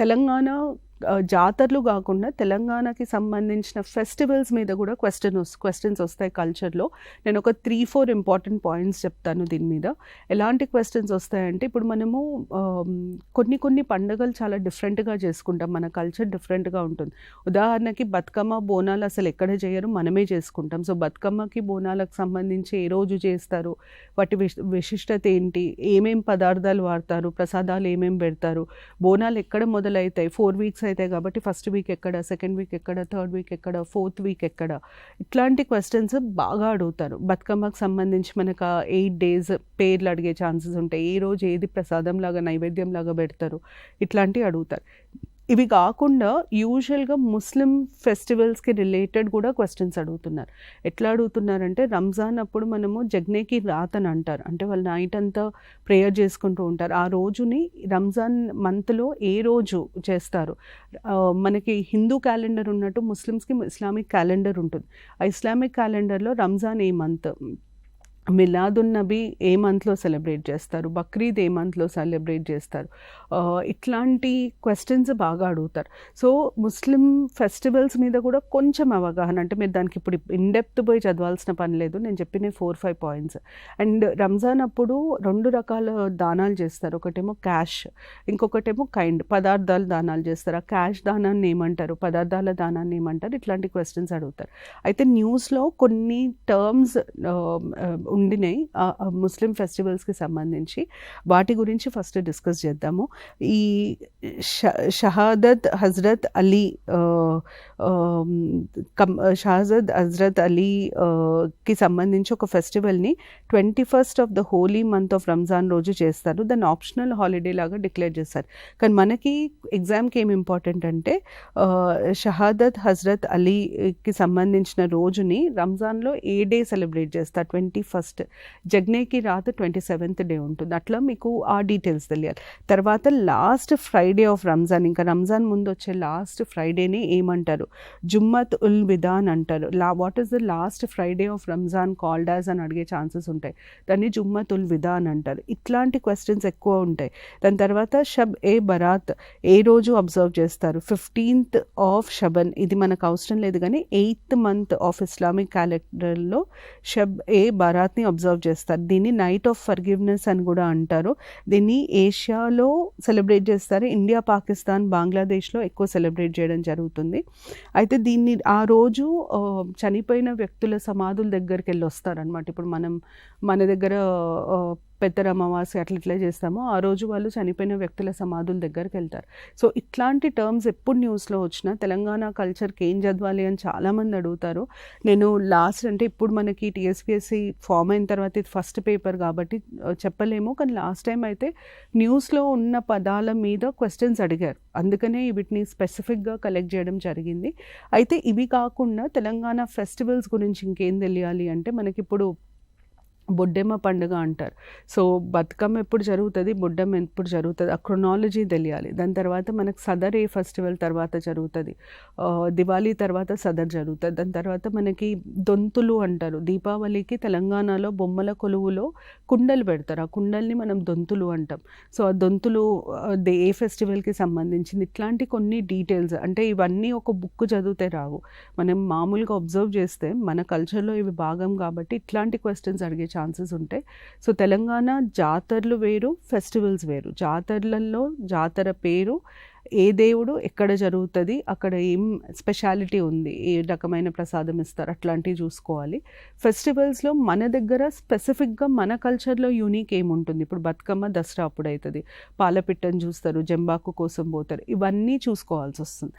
తెలంగాణ జాతరలు కాకుండా తెలంగాణకి సంబంధించిన ఫెస్టివల్స్ మీద కూడా క్వశ్చన్స్ వస్తాయి కల్చర్లో. నేను ఒక 3-4 ఇంపార్టెంట్ పాయింట్స్ చెప్తాను దీని మీద. ఎలాంటి క్వశ్చన్స్ వస్తాయంటే, ఇప్పుడు మనము కొన్ని పండుగలు చాలా డిఫరెంట్గా చేసుకుంటాం, మన కల్చర్ డిఫరెంట్గా ఉంటుంది. ఉదాహరణకి బతుకమ్మ, బోనాలు అసలు ఎక్కడ చేయరు, మనమే చేసుకుంటాం. సో బతుకమ్మకి బోనాలకు సంబంధించి ఏ రోజు చేస్తారు, వాటి విశిష్టత ఏంటి, ఏమేం పదార్థాలు వాడతారు, ప్రసాదాలు ఏమేం పెడతారు, బోనాలు ఎక్కడ మొదలవుతాయి, 4 వీక్స్ అవుతాయి కాబట్టి ఫస్ట్ వీక్ ఎక్కడ, సెకండ్ వీక్ ఎక్కడ, థర్డ్ వీక్ ఎక్కడ, ఫోర్త్ వీక్ ఎక్కడ, ఇట్లాంటి క్వశ్చన్స్ బాగా అడుగుతారు. బతుకమ్మకు సంబంధించి మనకు 8 days పేర్లు అడిగే ఛాన్సెస్ ఉంటాయి, ఏ రోజు ఏది ప్రసాదం లాగా నైవేద్యం లాగా పెడతారు, ఇట్లాంటివి అడుగుతారు. ఇవి కాకుండా యూజువల్గా ముస్లిం ఫెస్టివల్స్కి రిలేటెడ్ కూడా క్వశ్చన్స్ అడుగుతున్నారు. ఎట్లా అడుగుతున్నారంటే, రంజాన్ అప్పుడు మనము జగ్నేకి రాత్ అని అంటారు, అంటే వాళ్ళు నైట్ అంతా ప్రేయర్ చేసుకుంటూ ఉంటారు. ఆ రోజుని రంజాన్ మంత్లో ఏ రోజు చేస్తారు, మనకి హిందూ క్యాలెండర్ ఉన్నట్టు ముస్లిమ్స్కి ఇస్లామిక్ క్యాలెండర్ ఉంటుంది. ఆ ఇస్లామిక్ క్యాలెండర్లో రంజాన్ ఏ మంత్, మిలాదున్ నబీ ఏ మంత్లో సెలబ్రేట్ చేస్తారు, బక్రీద్ ఏ మంత్లో సెలబ్రేట్ చేస్తారు, ఇట్లాంటి క్వశ్చన్స్ బాగా అడుగుతారు. సో ముస్లిం ఫెస్టివల్స్ మీద కూడా కొంచెం అవగాహన, అంటే మీరు దానికి ఇప్పుడు ఇన్డెప్త్ పోయి చదవాల్సిన పని లేదు, నేను చెప్పిన 4-5 పాయింట్స్. అండ్ రంజాన్ అప్పుడు 2 రకాల దానాలు చేస్తారు, ఒకటేమో క్యాష్, ఇంకొకటేమో కైండ్, పదార్థాలు దానాలు చేస్తారు. ఆ క్యాష్ దానాన్ని ఏమంటారు, పదార్థాల దానాన్ని ఏమంటారు, ఇట్లాంటి క్వశ్చన్స్ అడుగుతారు. అయితే న్యూస్లో కొన్ని టర్మ్స్ ఉండినాయి ముస్లిం ఫెస్టివల్స్కి సంబంధించి, వాటి గురించి ఫస్ట్ డిస్కస్ చేద్దాము. ఈ షహాదత్ హజరత్ అలీ కి సంబంధించి ఒక ఫెస్టివల్ని 21st of the holy month of Ramzan రోజు చేస్తారు. దాన్ని ఆప్షనల్ హాలిడే లాగా డిక్లేర్ చేస్తారు. కానీ మనకి ఎగ్జామ్కి ఏమి ఇంపార్టెంట్ అంటే, షహాదత్ హజరత్ అలీకి సంబంధించిన రోజుని రంజాన్లో ఏ డే సెలబ్రేట్ చేస్తారు, 21st, జగ్నేకి రాత్ 27th డే ఉంటుంది. అట్లా మీకు ఆ డీటెయిల్స్ తెలియాలి. తర్వాత లాస్ట్ ఫ్రైడే ఆఫ్ రంజాన్, ఇంకా రంజాన్ ముందు వచ్చే లాస్ట్ ఫ్రైడేని ఏమంటారు, జుమ్మత్ ఉల్ విదా అని అంటారు. What is the last Friday of Ramzan called as అని అడిగే ఛాన్సెస్ ఉంటాయి, దాన్ని జుమ్మత్ ఉల్ విదా అని అంటారు. ఇట్లాంటి క్వశ్చన్స్ ఎక్కువ ఉంటాయి. దాని తర్వాత షబ్ ఏ బరాత్ ఏ రోజు అబ్జర్వ్ చేస్తారు, 15th of షబన్, ఇది మనకు అవసరం లేదు కానీ 8th month ఆఫ్ ఇస్లామిక్ క్యాలెండర్లో షబ్ ఏ బరాత్ని అబ్జర్వ్ చేస్తారు. దీన్ని నైట్ ఆఫ్ ఫర్గివ్నెస్ అని కూడా అంటారు. దీన్ని ఏషియాలో సెలబ్రేట్ చేస్తారు, ఇండియా, పాకిస్తాన్, బంగ్లాదేశ్లో ఎక్కువ సెలబ్రేట్ చేయడం జరుగుతుంది. అయితే దీన్ని ఆ రోజు చనిపోయిన వ్యక్తుల సమాధుల దగ్గరికి వెళ్ళి వస్తారనమాట. ఇప్పుడు మన దగ్గర పెద్దర అమావాస్య అట్లా చేస్తామో, ఆ రోజు వాళ్ళు చనిపోయిన వ్యక్తుల సమాధుల దగ్గరికి వెళ్తారు. సో ఇట్లాంటి టర్మ్స్ ఎప్పుడు న్యూస్లో వచ్చినా తెలంగాణ కల్చర్కి ఏం చదవాలి అని చాలామంది అడుగుతారు. నేను లాస్ట్, అంటే ఇప్పుడు మనకి టీఎస్పీఎస్సీ ఫామ్ అయిన తర్వాత ఇది ఫస్ట్ పేపర్ కాబట్టి చెప్పలేము, కానీ లాస్ట్ టైం అయితే న్యూస్లో ఉన్న పదాల మీద క్వశ్చన్స్ అడిగారు, అందుకనే వీటిని స్పెసిఫిక్గా కలెక్ట్ చేయడం జరిగింది. అయితే ఇవి కాకుండా తెలంగాణ ఫెస్టివల్స్ గురించి ఇంకేం తెలియాలి అంటే, మనకిప్పుడు బొడ్డెమ్మ పండుగ అంటారు. సో బతుకమ్మ ఎప్పుడు జరుగుతుంది, బొడ్డెమ్మ ఎప్పుడు జరుగుతుంది, ఆ క్రొనాలజీ తెలియాలి. దాని తర్వాత మనకు సదర్ ఏ ఫెస్టివల్ తర్వాత జరుగుతుంది, దివాళీ తర్వాత సదర్ జరుగుతుంది. దాని తర్వాత మనకి దొంతులు అంటారు, దీపావళికి తెలంగాణలో బొమ్మల కొలువులో కుండలు పెడతారు, ఆ కుండల్ని మనం దొంతులు అంటాం. సో ఆ దొంతులు ఏ ఫెస్టివల్కి సంబంధించింది, ఇట్లాంటి కొన్ని డీటెయిల్స్, అంటే ఇవన్నీ ఒక బుక్ చదివితే రావు, మనం మామూలుగా అబ్జర్వ్ చేస్తే మన కల్చర్లో ఇవి భాగం కాబట్టి ఇట్లాంటి క్వశ్చన్స్ అడిగే ఛాన్సెస్ ఉంటాయి. సో తెలంగాణ జాతరలు వేరు, ఫెస్టివల్స్ వేరు. జాతరలలో జాతర పేరు, ఏ దేవుడు ఎక్కడ జరుగుతుంది, అక్కడ ఏం స్పెషాలిటీ ఉంది, ఏ రకమైన ప్రసాదం ఇస్తారు, అట్లాంటివి చూసుకోవాలి. ఫెస్టివల్స్లో మన దగ్గర స్పెసిఫిక్గా మన కల్చర్లో యూనిక్ ఏముంటుంది, ఇప్పుడు బతుకమ్మ దసరా అప్పుడు అవుతుంది, పాలపిట్టను చూస్తారు, జంబాకు కోసం పోతారు, ఇవన్నీ చూసుకోవాల్సి వస్తుంది.